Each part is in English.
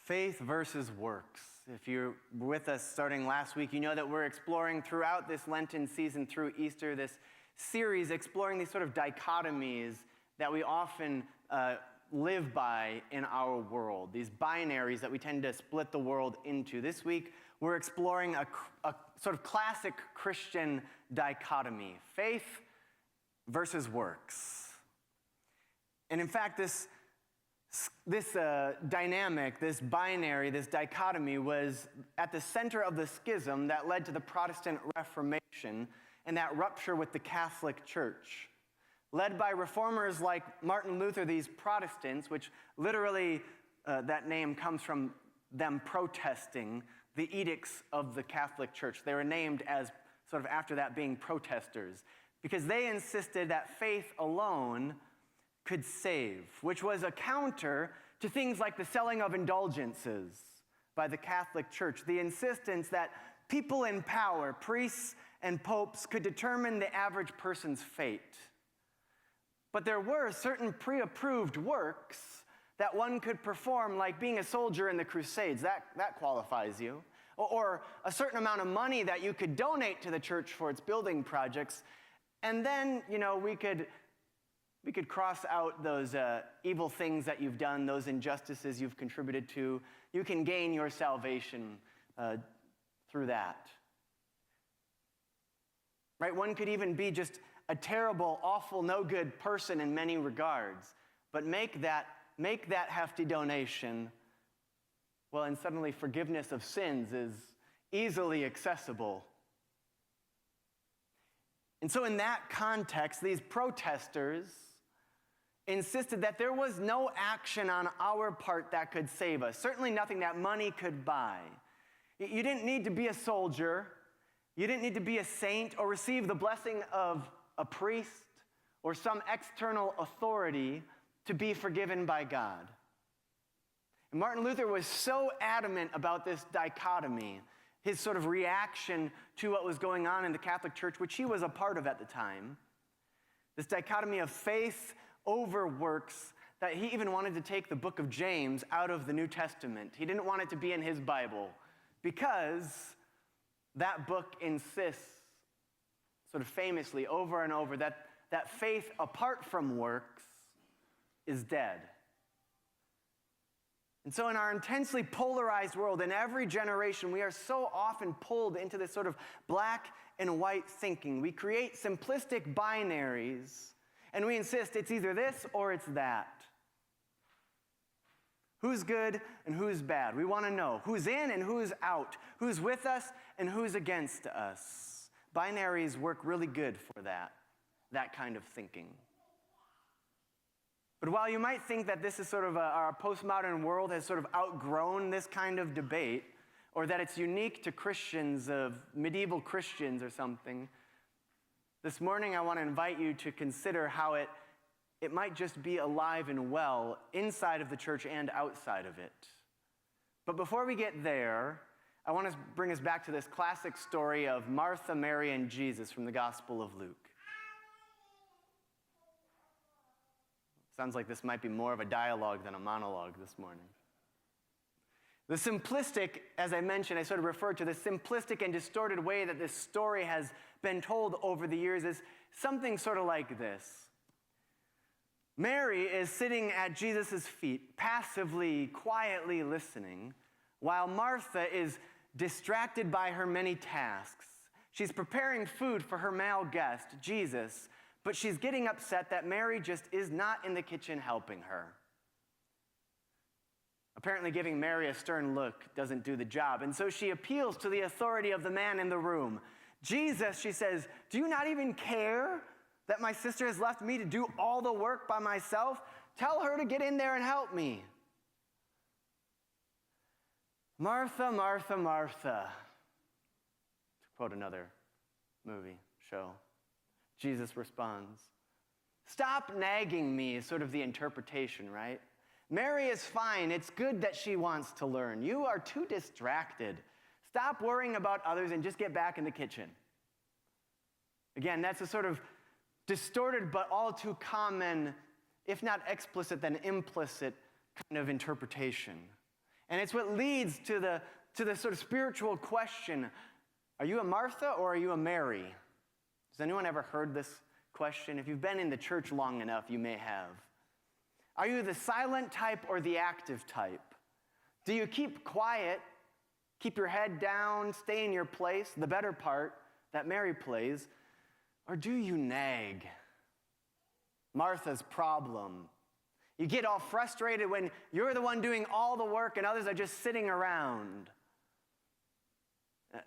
Faith versus works. If you're with us starting last week, you know that we're exploring throughout this Lenten season through Easter, this series exploring these sort of dichotomies that we often live by in our world, these binaries that we tend to split the world into. This week, we're exploring a sort of classic Christian dichotomy, faith versus works. And in fact, this dynamic, this binary, this dichotomy was at the center of the schism that led to the Protestant Reformation and that rupture with the Catholic Church. Led by reformers like Martin Luther, these Protestants, which literally that name comes from them protesting the edicts of the Catholic Church. They were named as sort of after that being protesters because they insisted that faith alone could save, which was a counter to things like the selling of indulgences by the Catholic Church, the insistence that people in power, priests and popes, could determine the average person's fate. But there were certain pre-approved works that one could perform, like being a soldier in the Crusades. That qualifies you. Or a certain amount of money that you could donate to the church for its building projects. And then, we could cross out those evil things that you've done, those injustices you've contributed to. You can gain your salvation through that. Right? One could even be just a terrible, awful, no good person in many regards, but make that hefty donation, well, and suddenly forgiveness of sins is easily accessible. And so in that context, these protesters insisted that there was no action on our part that could save us, certainly nothing that money could buy. You didn't need to be a soldier, you didn't need to be a saint or receive the blessing of a priest or some external authority to be forgiven by God. And Martin Luther was so adamant about this dichotomy, his sort of reaction to what was going on in the Catholic Church, which he was a part of at the time, this dichotomy of faith over works, that he even wanted to take the book of James out of the New Testament. He didn't want it to be in his Bible because that book insists sort of famously over and over that faith apart from works is dead. And so in our intensely polarized world, in every generation, we are so often pulled into this sort of black and white thinking. We create simplistic binaries, and we insist it's either this or it's that. Who's good and who's bad? We want to know who's in and who's out, who's with us and who's against us. Binaries work really good for that kind of thinking. But while you might think that this is sort of our postmodern world has sort of outgrown this kind of debate, or that it's unique to Christians, of medieval Christians or something, this morning I want to invite you to consider how it might just be alive and well inside of the church and outside of it. But before we get there, I want to bring us back to this classic story of Martha, Mary, and Jesus from the Gospel of Luke. Sounds like this might be more of a dialogue than a monologue this morning. The simplistic, as I mentioned, I sort of referred to the simplistic and distorted way that this story has been told over the years is something sort of like this. Mary is sitting at Jesus' feet, passively, quietly listening, while Martha is distracted by her many tasks. She's preparing food for her male guest, Jesus, but she's getting upset that Mary just is not in the kitchen helping her. Apparently giving Mary a stern look doesn't do the job, and so she appeals to the authority of the man in the room. Jesus, she says, do you not even care that my sister has left me to do all the work by myself? Tell her to get in there and help me. Martha, Martha, Martha, to quote another movie, show. Jesus responds, stop nagging me is sort of the interpretation, right? Mary is fine. It's good that she wants to learn. You are too distracted. Stop worrying about others and just get back in the kitchen. Again, that's a sort of distorted but all too common, if not explicit, then implicit kind of interpretation. And it's what leads to the sort of spiritual question, are you a Martha or are you a Mary? Has anyone ever heard this question? If you've been in the church long enough, you may have. Are you the silent type or the active type? Do you keep quiet, keep your head down, stay in your place, the better part that Mary plays, or do you nag? Martha's problem. You get all frustrated when you're the one doing all the work and others are just sitting around.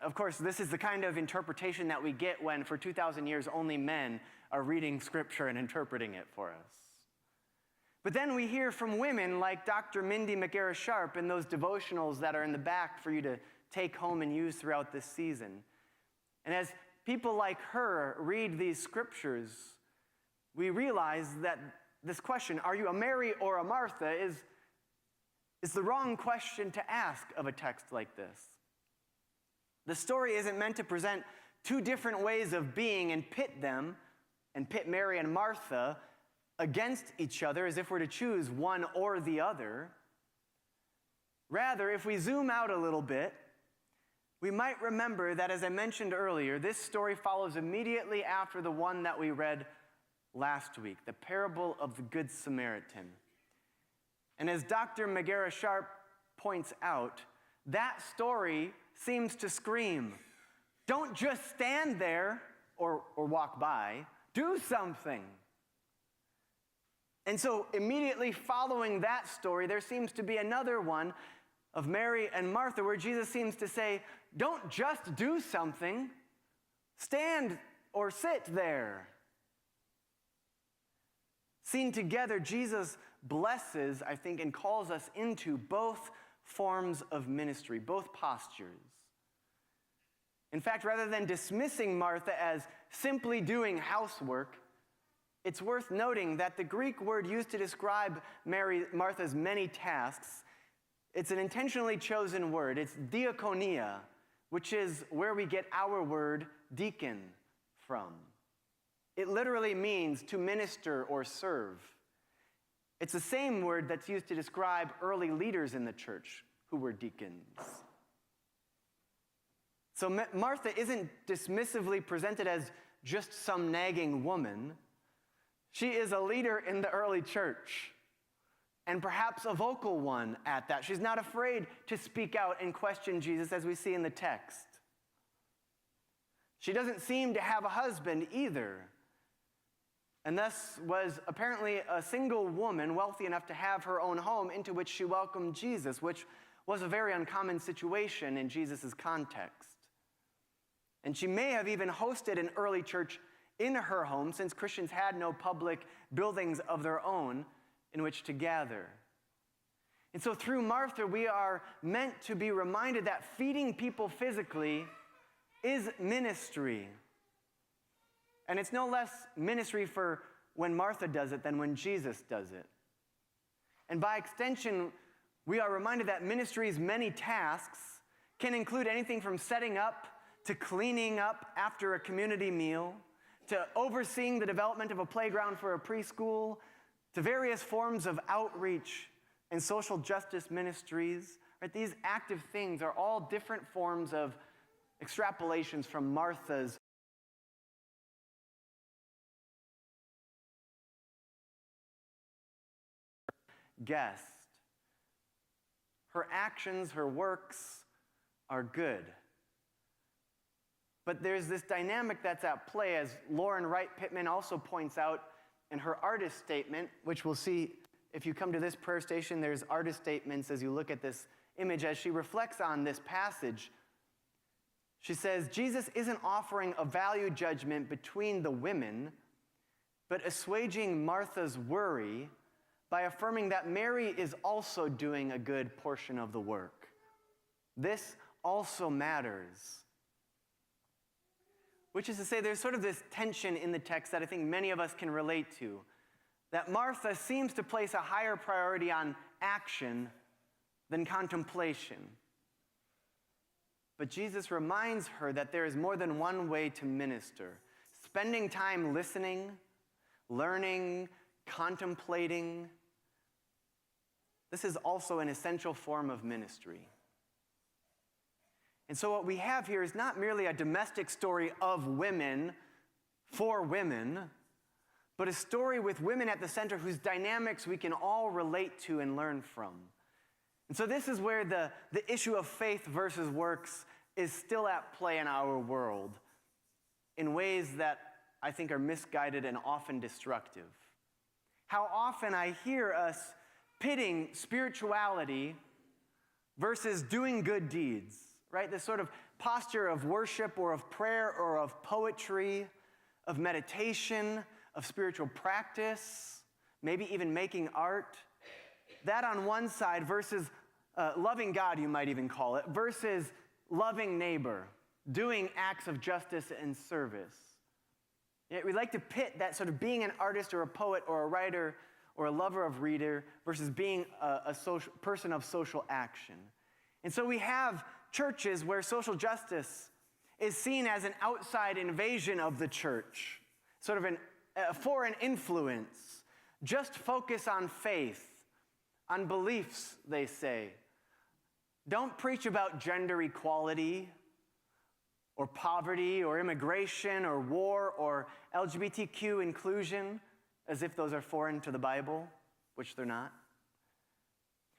Of course, this is the kind of interpretation that we get when, for 2,000 years, only men are reading Scripture and interpreting it for us. But then we hear from women like Dr. Mindy McGarrett-Sharp in those devotionals that are in the back for you to take home and use throughout this season. And as people like her read these Scriptures, we realize that this question, are you a Mary or a Martha, is the wrong question to ask of a text like this. The story isn't meant to present two different ways of being and pit them, and pit Mary and Martha against each other as if we're to choose one or the other. Rather, if we zoom out a little bit, we might remember that, as I mentioned earlier, this story follows immediately after the one that we read last week, the parable of the Good Samaritan. And as Dr. McGarrett-Sharp points out, that story seems to scream, don't just stand there or walk by, do something. And so immediately following that story, there seems to be another one of Mary and Martha where Jesus seems to say, don't just do something, stand or sit there. Seen together, Jesus blesses, I think, and calls us into both forms of ministry, both postures. In fact, rather than dismissing Martha as simply doing housework, it's worth noting that the Greek word used to describe Martha's many tasks, it's an intentionally chosen word. It's diakonia, which is where we get our word deacon from. It literally means to minister or serve. It's the same word that's used to describe early leaders in the church who were deacons. So Martha isn't dismissively presented as just some nagging woman. She is a leader in the early church, and perhaps a vocal one at that. She's not afraid to speak out and question Jesus, as we see in the text. She doesn't seem to have a husband either, and thus was apparently a single woman wealthy enough to have her own home into which she welcomed Jesus, which was a very uncommon situation in Jesus' context. And she may have even hosted an early church in her home, since Christians had no public buildings of their own in which to gather. And so through Martha, we are meant to be reminded that feeding people physically is ministry. And it's no less ministry for when Martha does it than when Jesus does it. And by extension, we are reminded that ministry's many tasks can include anything from setting up to cleaning up after a community meal, to overseeing the development of a playground for a preschool, to various forms of outreach and social justice ministries. Right? These active things are all different forms of extrapolations from Martha's guest. Her actions, her works are good. But there's this dynamic that's at play, as Lauren Wright Pittman also points out in her artist statement, which we'll see if you come to this prayer station, there's artist statements as you look at this image. As she reflects on this passage, she says, Jesus isn't offering a value judgment between the women, but assuaging Martha's worry by affirming that Mary is also doing a good portion of the work. This also matters. Which is to say, there's sort of this tension in the text that I think many of us can relate to, that Martha seems to place a higher priority on action than contemplation. But Jesus reminds her that there is more than one way to minister. Spending time listening, learning, contemplating, this is also an essential form of ministry. And so what we have here is not merely a domestic story of women for women, but a story with women at the center whose dynamics we can all relate to and learn from. And so this is where the issue of faith versus works is still at play in our world in ways that I think are misguided and often destructive. How often I hear us pitting spirituality versus doing good deeds, right? This sort of posture of worship or of prayer or of poetry, of meditation, of spiritual practice, maybe even making art. That on one side versus loving God, you might even call it, versus loving neighbor, doing acts of justice and service. We like to pit that sort of being an artist or a poet or a writer or a lover of reader versus being a person of social action. And so we have churches where social justice is seen as an outside invasion of the church, sort of a foreign influence. Just focus on faith, on beliefs, they say. Don't preach about gender equality or poverty or immigration or war or LGBTQ inclusion as if those are foreign to the Bible, which they're not.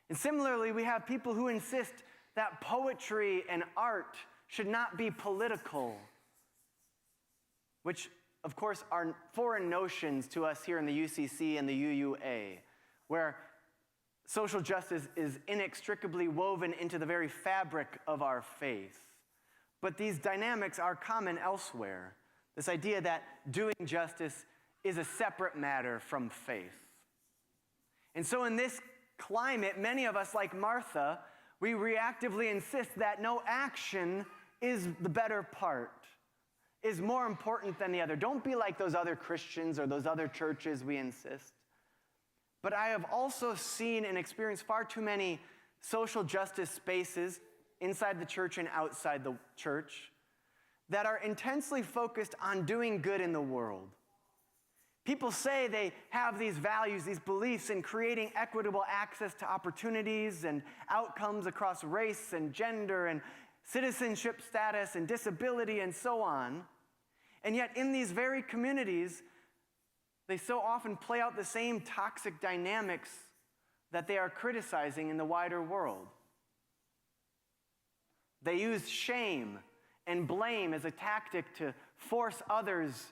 And similarly, we have people who insist that poetry and art should not be political, which, of course, are foreign notions to us here in the UCC and the UUA, where social justice is inextricably woven into the very fabric of our faith. But these dynamics are common elsewhere. This idea that doing justice is a separate matter from faith. And so in this climate, many of us, like Martha, we reactively insist that no action is the better part, is more important than the other. Don't be like those other Christians or those other churches, we insist. But I have also seen and experienced far too many social justice spaces inside the church and outside the church that are intensely focused on doing good in the world. People say they have these values, these beliefs in creating equitable access to opportunities and outcomes across race and gender and citizenship status and disability and so on. And yet in these very communities, they so often play out the same toxic dynamics that they are criticizing in the wider world. They use shame and blame as a tactic to force others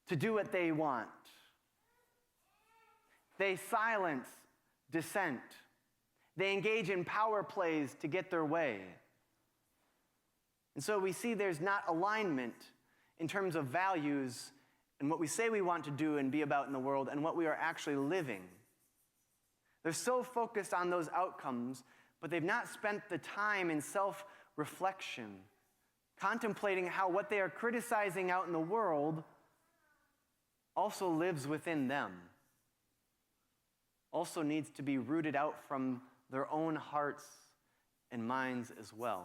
to do what they want. They silence dissent. They engage in power plays to get their way. And so we see there's not alignment in terms of values and what we say we want to do and be about in the world and what we are actually living. They're so focused on those outcomes, but they've not spent the time in self-reflection, contemplating how what they are criticizing out in the world also lives within them, also needs to be rooted out from their own hearts and minds as well.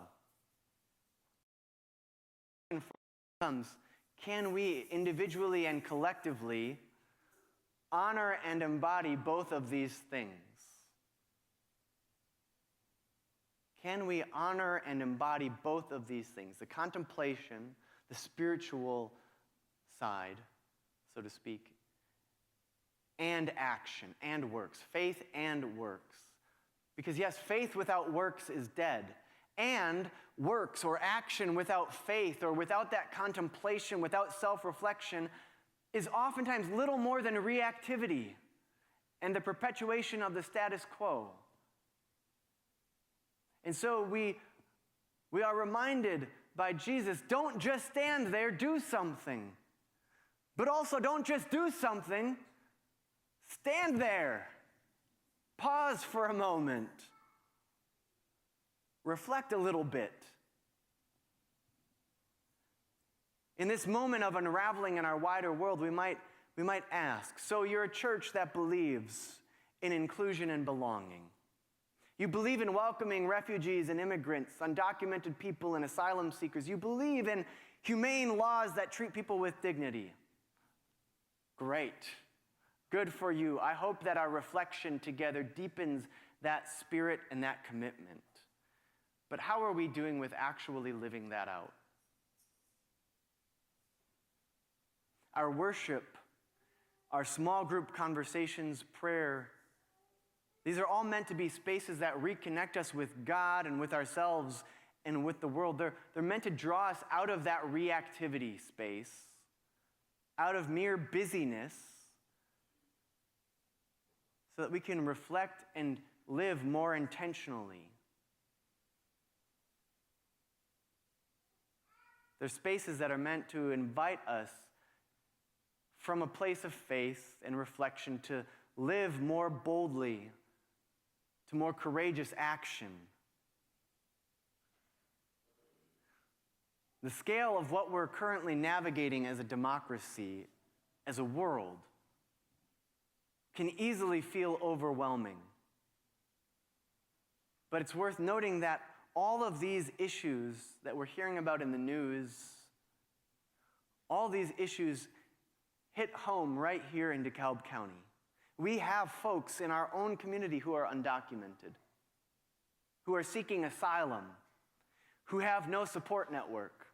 Can we individually and collectively honor and embody both of these things? Can we honor and embody both of these things? The contemplation, the spiritual side, so to speak, and action and works, faith and works. Because yes, faith without works is dead. And works or action without faith or without that contemplation, without self-reflection, is oftentimes little more than reactivity and the perpetuation of the status quo. And so we are reminded by Jesus, don't just stand there, do something. But also don't just do something, stand there. Pause for a moment. Reflect a little bit. In this moment of unraveling in our wider world, we might ask, so you're a church that believes in inclusion and belonging. You believe in welcoming refugees and immigrants, undocumented people and asylum seekers. You believe in humane laws that treat people with dignity. Great. Good for you. I hope that our reflection together deepens that spirit and that commitment. But how are we doing with actually living that out? Our worship, our small group conversations, prayer, these are all meant to be spaces that reconnect us with God and with ourselves and with the world. They're meant to draw us out of that reactivity space, out of mere busyness, so that we can reflect and live more intentionally. They're spaces that are meant to invite us from a place of faith and reflection to live more boldly, to more courageous action. The scale of what we're currently navigating as a democracy, as a world, can easily feel overwhelming. But it's worth noting that all of these issues that we're hearing about in the news, all these issues hit home right here in DeKalb County. We have folks in our own community who are undocumented, who are seeking asylum, who have no support network.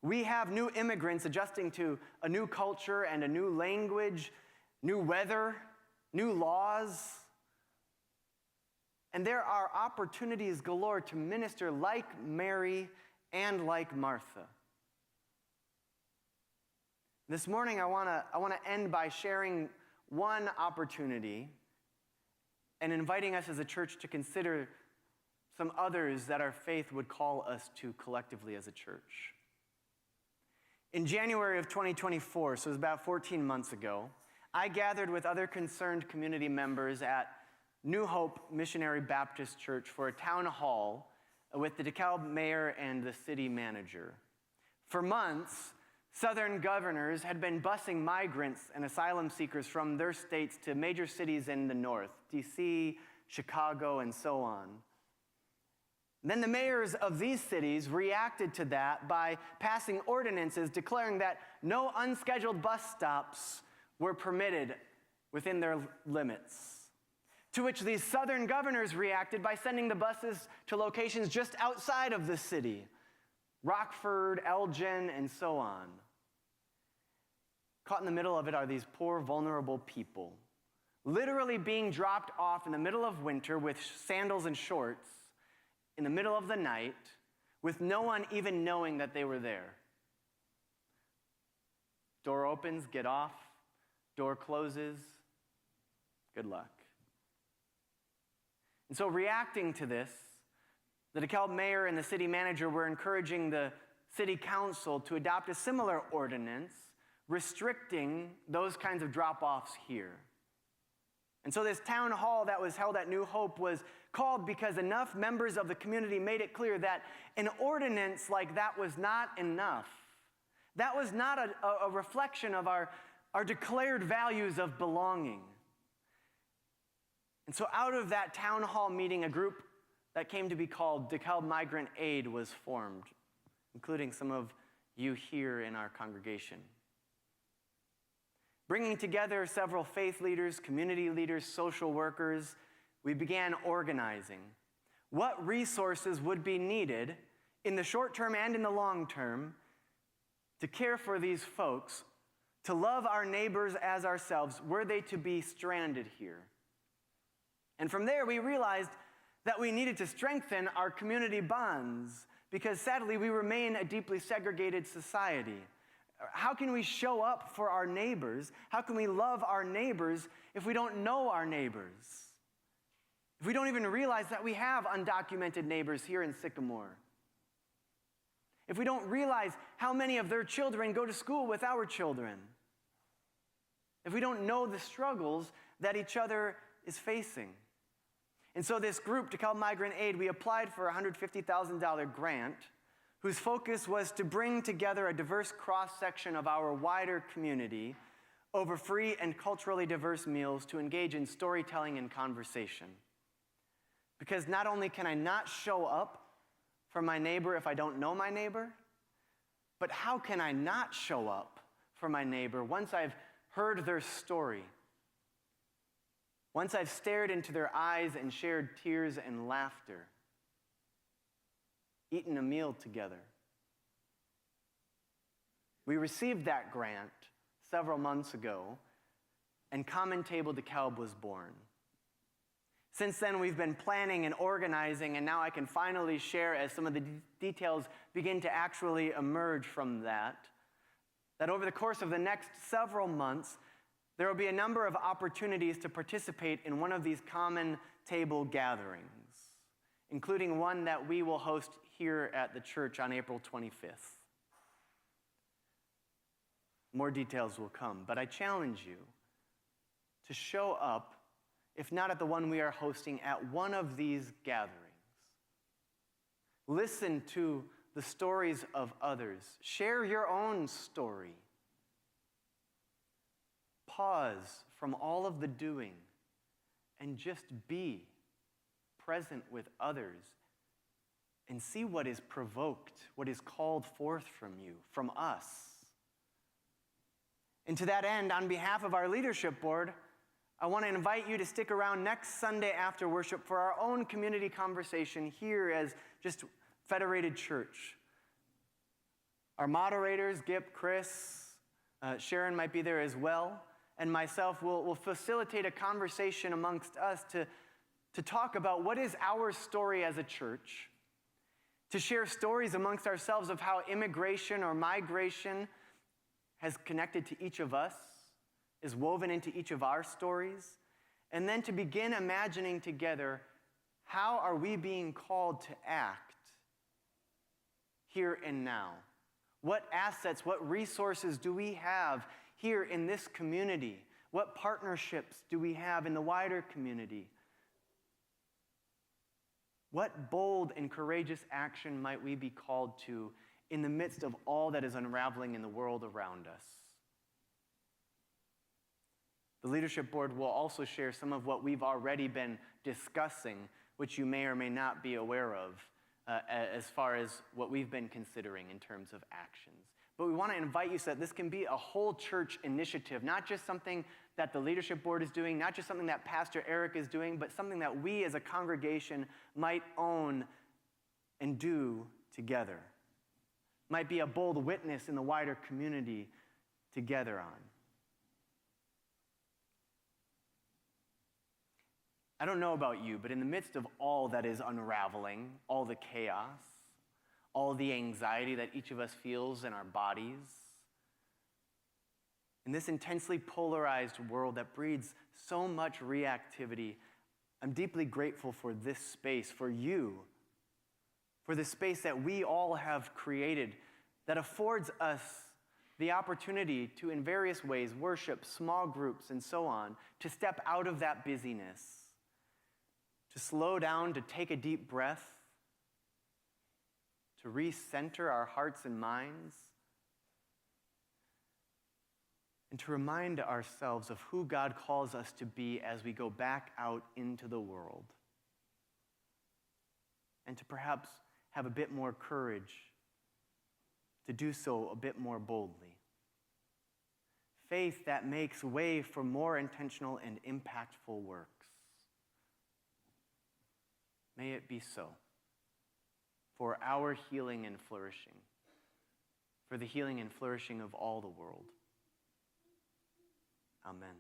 We have new immigrants adjusting to a new culture and a new language, new weather, new laws. And there are opportunities galore to minister like Mary and like Martha. This morning, I want to end by sharing one opportunity and inviting us as a church to consider some others that our faith would call us to collectively as a church. In January of 2024, so it was about 14 months ago, I gathered with other concerned community members at New Hope Missionary Baptist Church for a town hall with the DeKalb mayor and the city manager. For months, Southern governors had been busing migrants and asylum seekers from their states to major cities in the north, D.C., Chicago, and so on. Then the mayors of these cities reacted to that by passing ordinances declaring that no unscheduled bus stops were permitted within their limits. To which these southern governors reacted by sending the buses to locations just outside of the city, Rockford, Elgin, and so on. Caught in the middle of it are these poor, vulnerable people, literally being dropped off in the middle of winter with sandals and shorts, in the middle of the night, with no one even knowing that they were there. Door opens, get off. Door closes, good luck. And so reacting to this, the DeKalb mayor and the city manager were encouraging the city council to adopt a similar ordinance restricting those kinds of drop-offs here. And so this town hall that was held at New Hope was called because enough members of the community made it clear that an ordinance like that was not enough. That was not a reflection of our declared values of belonging. And so out of that town hall meeting, a group that came to be called DeKalb Migrant Aid was formed, including some of you here in our congregation. Bringing together several faith leaders, community leaders, social workers, we began organizing what resources would be needed in the short term and in the long term to care for these folks, to love our neighbors as ourselves, were they to be stranded here. And from there, we realized that we needed to strengthen our community bonds because sadly, we remain a deeply segregated society. How can we show up for our neighbors? How can we love our neighbors if we don't know our neighbors? If we don't even realize that we have undocumented neighbors here in Sycamore? If we don't realize how many of their children go to school with our children? If we don't know the struggles that each other is facing? And so this group, DeKalb Migrant Aid, we applied for a $150,000 grant whose focus was to bring together a diverse cross-section of our wider community over free and culturally diverse meals to engage in storytelling and conversation. Because not only can I not show up for my neighbor if I don't know my neighbor, but how can I not show up for my neighbor once I've heard their story? Once I've stared into their eyes and shared tears and laughter, eaten a meal together. We received that grant several months ago, and Common Table DeKalb was born. Since then, we've been planning and organizing, and now I can finally share, as some of the details begin to actually emerge from that over the course of the next several months, there will be a number of opportunities to participate in one of these Common Table gatherings, including one that we will host here at the church on April 25th. More details will come, but I challenge you to show up, if not at the one we are hosting, at one of these gatherings. Listen to the stories of others. Share your own story. Pause from all of the doing and just be present with others and see what is provoked, what is called forth from you, from us. And to that end, on behalf of our leadership board, I want to invite you to stick around next Sunday after worship for our own community conversation here as just Federated Church. Our moderators, Gip, Chris, Sharon might be there as well, and myself will facilitate a conversation amongst us to talk about what is our story as a church, to share stories amongst ourselves of how immigration or migration has connected to each of us, is woven into each of our stories, and then to begin imagining together, how are we being called to act here and now? What assets, what resources do we have here in this community? What partnerships do we have in the wider community? What bold and courageous action might we be called to in the midst of all that is unraveling in the world around us? The leadership board will also share some of what we've already been discussing, which you may or may not be aware of, as far as what we've been considering in terms of actions. But we want to invite you so that this can be a whole church initiative, not just something that the leadership board is doing, not just something that Pastor Eric is doing, but something that we as a congregation might own and do together. Might be a bold witness in the wider community together on. I don't know about you, but in the midst of all that is unraveling, all the chaos, all the anxiety that each of us feels in our bodies, in this intensely polarized world that breeds so much reactivity, I'm deeply grateful for this space, for you, for the space that we all have created that affords us the opportunity to, in various ways, worship, small groups, and so on, to step out of that busyness, to slow down, to take a deep breath, to recenter our hearts and minds, and to remind ourselves of who God calls us to be as we go back out into the world, and to perhaps have a bit more courage to do so a bit more boldly. Faith that makes way for more intentional and impactful works. May it be so, for our healing and flourishing, for the healing and flourishing of all the world. Amen.